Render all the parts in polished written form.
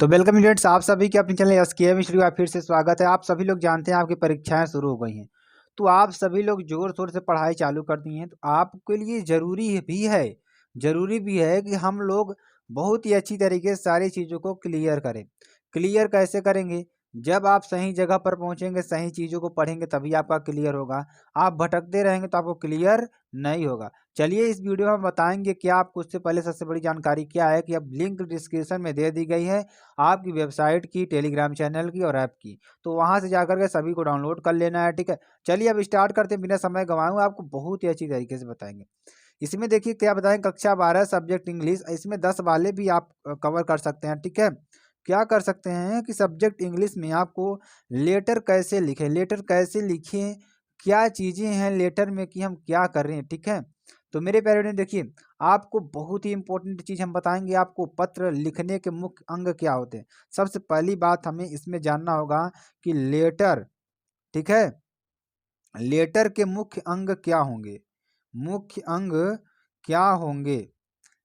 तो welcome students, आप सभी के अपने चैनल एसकेएम हिस्ट्री में फिर से स्वागत है। आप सभी लोग जानते हैं आपकी परीक्षाएं शुरू हो गई हैं, तो आप सभी लोग जोर शोर से पढ़ाई चालू कर दी हैं। तो आपके लिए जरूरी भी है कि हम लोग बहुत ही अच्छी तरीके से सारी चीज़ों को क्लियर करें। क्लियर कैसे करेंगे? जब आप सही जगह पर पहुंचेंगे, सही चीज़ों को पढ़ेंगे, तभी आपका क्लियर होगा। आप भटकते रहेंगे तो आपको क्लियर नहीं होगा। चलिए इस वीडियो में हम बताएंगे क्या आपको। उससे पहले सबसे बड़ी जानकारी क्या है कि अब लिंक डिस्क्रिप्शन में दे दी गई है आपकी वेबसाइट की, टेलीग्राम चैनल की और ऐप की, तो वहां से जाकर के सभी को डाउनलोड कर लेना है। ठीक है, चलिए अब स्टार्ट करते हैं, बिना समय गंवाए आपको बहुत ही अच्छी तरीके से बताएंगे। इसमें देखिए क्या बताएं, कक्षा 12 सब्जेक्ट इंग्लिश, इसमें 10 वाले भी आप कवर कर सकते हैं। ठीक है, क्या कर सकते हैं कि सब्जेक्ट इंग्लिश में आपको लेटर कैसे लिखें, क्या चीजें हैं लेटर में कि हम क्या कर रहे हैं। ठीक है, तो मेरे प्यारे ने देखिए, आपको बहुत ही इंपॉर्टेंट चीज हम बताएंगे। आपको पत्र लिखने के मुख्य अंग क्या होते हैं। सबसे पहली बात हमें इसमें जानना होगा कि लेटर, ठीक है, लेटर के मुख्य अंग क्या होंगे। मुख्य अंग क्या होंगे,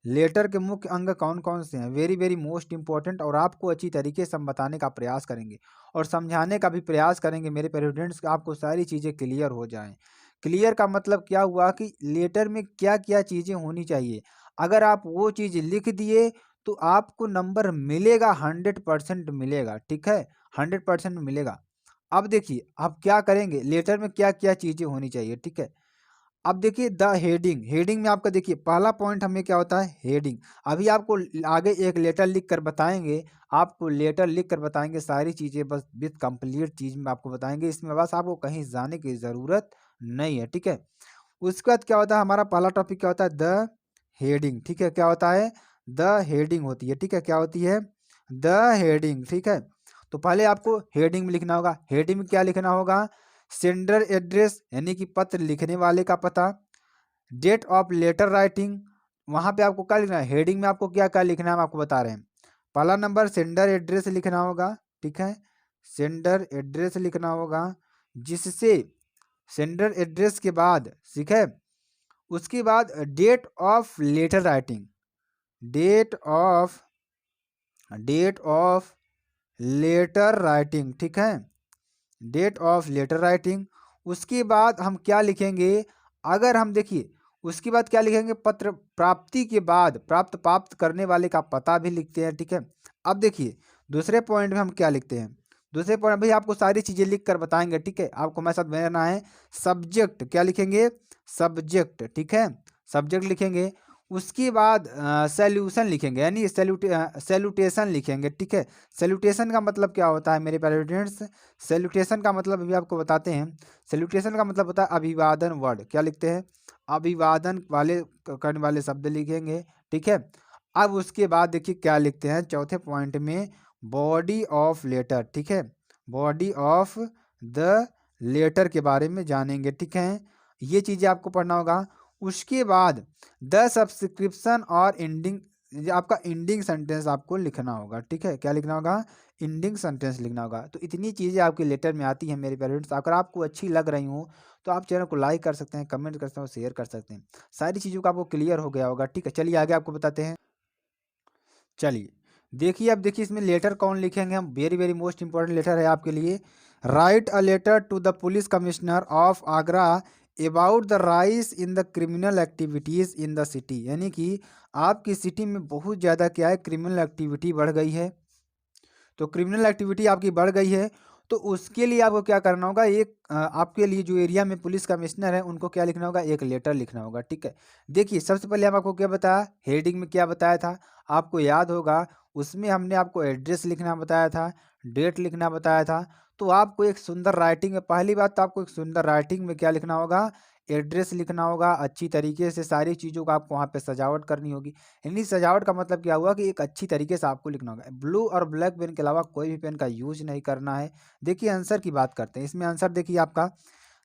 लेटर के मुख्य अंग कौन कौन से हैं, वेरी वेरी मोस्ट इंपॉर्टेंट। और आपको अच्छी तरीके से हम बताने का प्रयास करेंगे और समझाने का भी प्रयास करेंगे मेरे प्यारे स्टूडेंट्स, आपको सारी चीज़ें क्लियर हो जाएं। क्लियर का मतलब क्या हुआ कि लेटर में क्या क्या चीज़ें होनी चाहिए। अगर आप वो चीज़ लिख दिए तो आपको नंबर मिलेगा, 100% मिलेगा। ठीक है, 100% मिलेगा। अब देखिए आप क्या करेंगे, लेटर में क्या क्या चीज़ें होनी चाहिए। ठीक है, अब देखिए द हेडिंग, हेडिंग में आपका देखिए पहला पॉइंट हमें क्या होता है, हेडिंग। अभी आपको आगे एक लेटर लिख कर बताएंगे, आपको लेटर लिख कर बताएंगे सारी चीज़ें, बस विथ कंप्लीट चीज़ में आपको बताएंगे। इसमें बस आपको कहीं जाने की ज़रूरत नहीं है। ठीक है, उसके बाद क्या होता है, हमारा पहला टॉपिक क्या होता है, द हेडिंग। ठीक है, क्या होता है, द हेडिंग होती है। ठीक है, क्या होती है, द हेडिंग। ठीक है, तो पहले आपको हेडिंग में लिखना होगा। हेडिंग में क्या लिखना होगा, सेंडर एड्रेस यानी कि पत्र लिखने वाले का पता, डेट ऑफ लेटर राइटिंग, वहां पे आपको क्या लिखना है, हेडिंग में आपको क्या क्या लिखना है हम आपको बता रहे हैं। पहला नंबर सेंडर एड्रेस लिखना होगा। ठीक है, सेंडर एड्रेस लिखना होगा, जिससे सेंडर एड्रेस के बाद, ठीक है, उसके बाद date of letter writing, date of date of letter writing. ठीक है, डेट ऑफ लेटर राइटिंग। उसके बाद हम क्या लिखेंगे, अगर हम देखिए उसके बाद क्या लिखेंगे, पत्र प्राप्ति के बाद प्राप्त करने वाले का पता भी लिखते हैं। ठीक है, अब देखिए दूसरे पॉइंट में हम क्या लिखते हैं, दूसरे पॉइंट भाई आपको सारी चीजें लिख कर बताएंगे। ठीक है, आपको हमारे साथ बना है। सब्जेक्ट क्या लिखेंगे, सब्जेक्ट। ठीक है, सब्जेक्ट लिखेंगे। उसके बाद सैल्यूशन लिखेंगे, यानी सैल्यूटेशन लिखेंगे। ठीक है, सैल्यूटेशन का मतलब क्या होता है मेरे प्यारे स्टूडेंट्स, सैल्यूटेशन का मतलब अभी आपको बताते हैं। सैल्यूटेशन का मतलब होता है अभिवादन वर्ड। क्या लिखते हैं, अभिवादन वाले करने वाले शब्द लिखेंगे। ठीक है, अब उसके बाद देखिए क्या लिखते हैं चौथे पॉइंट में, बॉडी ऑफ लेटर। ठीक है, बॉडी ऑफ द लेटर के बारे में जानेंगे। ठीक है, ये चीज़ें आपको पढ़ना होगा। उसके बाद द सब्सक्रिप्शन और एंडिंग, आपका एंडिंग सेंटेंस आपको लिखना होगा। ठीक है, क्या लिखना होगा, एंडिंग सेंटेंस लिखना होगा। तो इतनी चीज़ें आपके लेटर में आती हैं मेरे पेरेंट्स। अगर आपको अच्छी लग रही हो तो आप चैनल को लाइक कर सकते हैं, कमेंट कर सकते हैं, शेयर कर सकते हैं। सारी चीज़ों का आपको क्लियर हो गया होगा। ठीक है, चलिए आगे आपको बताते हैं। चलिए देखिए, अब देखिए इसमें लेटर कौन लिखेंगे हम, very very most important letter है आपके लिए। Write a letter to the police commissioner of Agra about the rise in the criminal activities in the city, यानी कि आपकी सिटी में बहुत ज़्यादा क्या है, क्रिमिनल एक्टिविटी बढ़ गई है। तो क्रिमिनल एक्टिविटी आपकी बढ़ गई है, तो उसके लिए आपको क्या करना होगा, एक आपके लिए जो एरिया में पुलिस कमिश्नर है उनको क्या लिखना होगा, एक लेटर लिखना होगा। ठीक है, देखिए सबसे पहले हम आपको क्या बताया, हेडिंग में क्या बताया था, आपको याद होगा, उसमें हमने आपको एड्रेस लिखना बताया था, डेट लिखना बताया था। तो आपको एक सुंदर राइटिंग में, पहली बात तो आपको एक सुंदर राइटिंग में क्या लिखना होगा, एड्रेस लिखना होगा। अच्छी तरीके से सारी चीज़ों का आपको वहाँ पे सजावट करनी होगी। यानी सजावट का मतलब क्या हुआ कि एक अच्छी तरीके से आपको लिखना होगा। ब्लू और ब्लैक पेन के अलावा कोई भी पेन का यूज नहीं करना है। देखिए आंसर की बात करते हैं, इसमें आंसर देखिए आपका,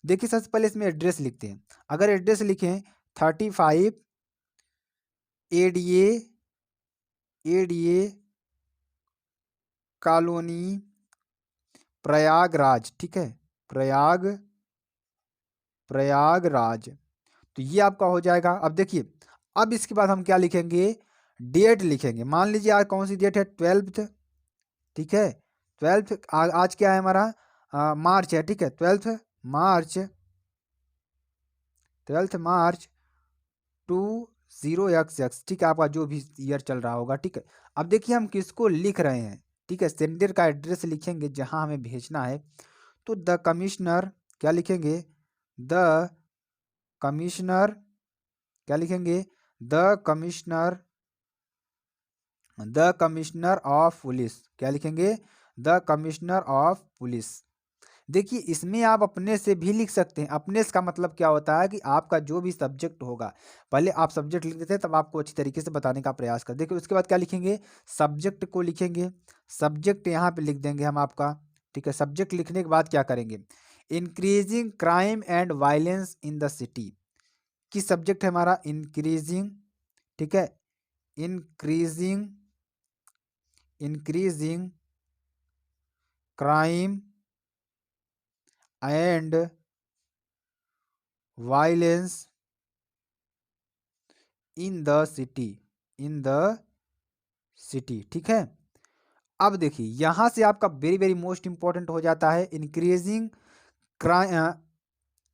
देखिए सबसे पहले इसमें एड्रेस लिखते हैं। अगर एड्रेस लिखें 35 एडीए, एडीए कॉलोनी, प्रयागराज। ठीक है, प्रयागराज, तो ये आपका हो जाएगा। अब देखिए, अब इसके बाद हम क्या लिखेंगे, डेट लिखेंगे। मान लीजिए आज कौन सी डेट है, 12 ठीक है। 12th आज क्या है हमारा, मार्च है, ठीक है। 12th मार्च 20XX, ठीक है, आपका जो भी ईयर चल रहा होगा, ठीक है। अब देखिए हम किसको लिख रहे हैं, ठीक है। सेंडर का एड्रेस लिखेंगे जहां हमें भेजना है, तो द कमिश्नर क्या लिखेंगे, द कमिश्नर क्या लिखेंगे, the commissioner the commissioner of police, क्या लिखेंगे, द कमिश्नर ऑफ पुलिस। देखिए इसमें आप अपने से भी लिख सकते हैं। अपने से का मतलब क्या होता है कि आपका जो भी सब्जेक्ट होगा, पहले आप सब्जेक्ट लिख देते हैं तब आपको अच्छी तरीके से बताने का प्रयास कर। देखिए उसके बाद क्या लिखेंगे, सब्जेक्ट को लिखेंगे, सब्जेक्ट यहाँ पे लिख देंगे हम आपका, ठीक है। सब्जेक्ट लिखने के बाद क्या करेंगे, increasing crime and violence in the city, किस सब्जेक्ट है हमारा, इंक्रीजिंग, ठीक है, increasing increasing crime and violence in the city, in the city, ठीक है। अब देखिए यहां से आपका वेरी वेरी मोस्ट इंपॉर्टेंट हो जाता है इंक्रीजिंग क्राइम,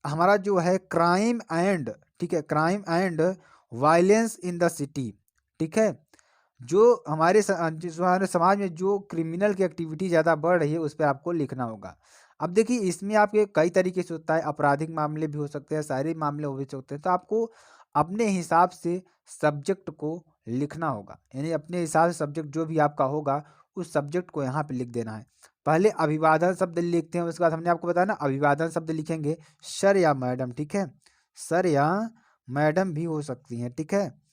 हमारा जो है क्राइम एंड, ठीक है, crime and violence in the city, ठीक है। जो जो हमारे समाज में जो क्रिमिनल की एक्टिविटी ज़्यादा बढ़ रही है उस पर आपको लिखना होगा। अब देखिए इसमें आपके कई तरीके से होता है, आपराधिक मामले भी हो सकते हैं, शारीरिक मामले हो भी सकते हैं, तो आपको अपने हिसाब से सब्जेक्ट को लिखना होगा, यानी अपने हिसाब से सब्जेक्ट जो भी आपका होगा उस सब्जेक्ट को यहाँ पे लिख देना है। पहले अभिवादन शब्द लिखते हैं, उसके बाद हमने आपको बताया ना अभिवादन शब्द लिखेंगे सर या मैडम, ठीक है, सर या मैडम भी हो सकती हैं, ठीक है।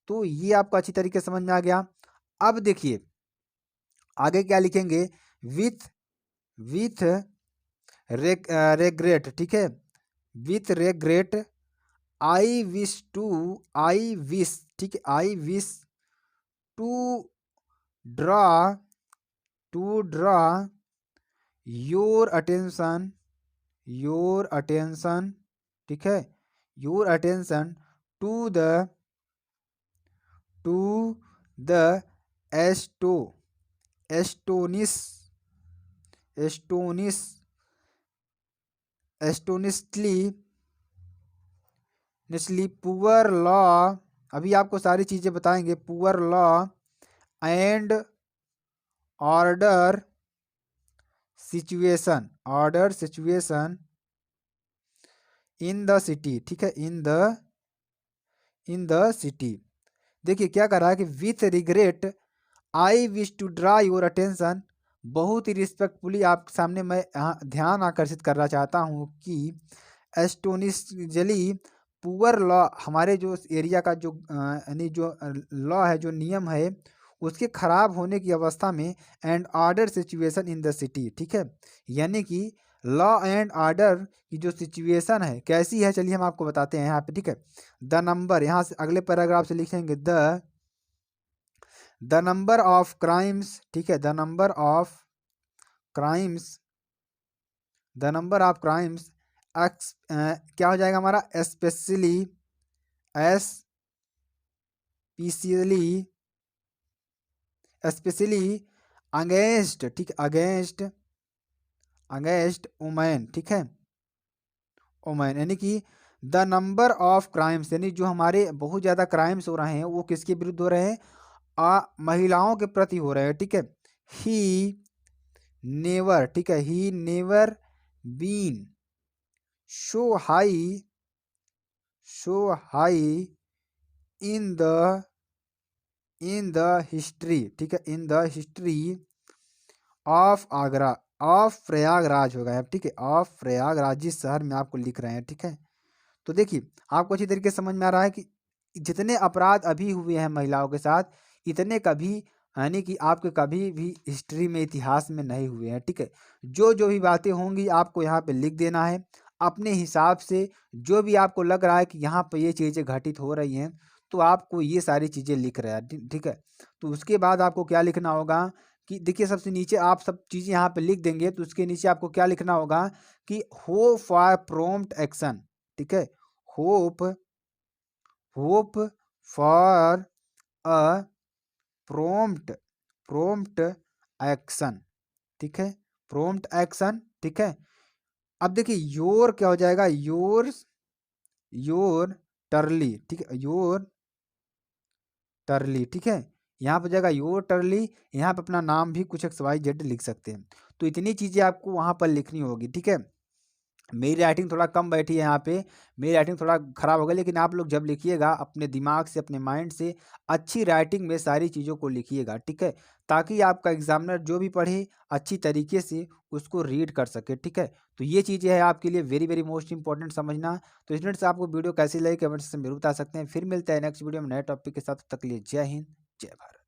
तो ये आपको अच्छी तरीके से समझ में आ गया। अब देखिए आगे क्या लिखेंगे, विथ विथ रेग्रेट, ठीक है, विथ रेग्रेट आई विश, ठीक है, I wish to draw draw your attention, ठीक है, your attention to the to the एस्टो एस्टोनिश एस्टोनिश एस्टोनिशली निचली पुअर लॉ, अभी आपको सारी चीज़ें बताएंगे, poor law and order situation in the city, ठीक है, इन द सिटी। देखिए क्या कर रहा है कि with regret I wish to draw your attention, बहुत ही रिस्पेक्टफुली आप सामने मैं ध्यान आकर्षित करना चाहता हूँ कि एस्टोनिशली पुअर लॉ, हमारे जो एरिया का जो यानी जो लॉ है, जो नियम है, उसके खराब होने की अवस्था में and order situation in the city, ठीक है, यानी कि लॉ एंड ऑर्डर की जो सिचुएशन है कैसी है, चलिए हम आपको बताते हैं यहाँ पे, ठीक है। द नंबर, यहाँ से अगले पैराग्राफ से लिखेंगे द नंबर ऑफ क्राइम्स, ठीक है, द नंबर ऑफ क्राइम्स क्या हो जाएगा हमारा, एस स्पेशली स्पेशली अगेंस्ट, ठीक, अगेंस्ट वुमेन, ठीक है, वुमेन, यानी कि द नंबर ऑफ क्राइम्स, यानी जो हमारे बहुत ज़्यादा क्राइम्स हो रहे हैं वो किसके विरुद्ध हो रहे हैं, महिलाओं के प्रति हो रहे हैं, ठीक है। ही नेवर, ठीक है, he never been so high in the history, ठीक है, in the history of Agra, of Prayagraj होगा अब, ठीक है, ऑफ प्रयागराज जिस शहर में आपको लिख रहे हैं, ठीक है। तो देखिए आपको अच्छी तरीके से समझ में आ रहा है कि जितने अपराध अभी हुए हैं महिलाओं के साथ, इतने कभी, यानी कि आपके कभी भी हिस्ट्री में, इतिहास में नहीं हुए हैं, ठीक है। जो जो भी बातें होंगी आपको यहाँ पे लिख देना है अपने हिसाब से, जो भी आपको लग रहा है कि यहाँ पे ये चीज़ें घटित हो रही हैं तो आपको ये सारी चीज़ें लिख रहे हैं, ठीक है। तो उसके बाद आपको क्या लिखना होगा कि देखिए सबसे नीचे आप सब चीज़ें यहाँ पे लिख देंगे तो उसके नीचे आपको क्या लिखना होगा कि होप फॉर प्रॉम्प्ट एक्शन, ठीक है, hope for a prompt action, ठीक है, प्रॉम्प्ट एक्शन, ठीक है। अब देखिए योर क्या हो जाएगा, योर टर्ली, ठीक है, योर टर्ली, ठीक है। यहाँ पे हो जाएगा योर टर्ली, यहाँ पे अपना नाम भी कुछ XYZ लिख सकते हैं। तो इतनी चीजें आपको वहां पर लिखनी होगी, ठीक है। मेरी राइटिंग थोड़ा कम बैठी है यहाँ पे, मेरी राइटिंग थोड़ा खराब हो गई, लेकिन आप लोग जब लिखिएगा अपने दिमाग से, अपने माइंड से अच्छी राइटिंग में सारी चीज़ों को लिखिएगा, ठीक है, ताकि आपका एग्जामिनर जो भी पढ़े अच्छी तरीके से उसको रीड कर सके, ठीक है। तो ये चीज़ें हैं आपके लिए वेरी वेरी मोस्ट इंपॉर्टेंट समझना। तो स्टूडेंट्स आपको वीडियो कैसी लगी कमेंट से जरूर बता सकते हैं। फिर मिलते हैं नेक्स्ट वीडियो में नए टॉपिक के साथ, तब तक के लिए जय हिंद, जय भारत।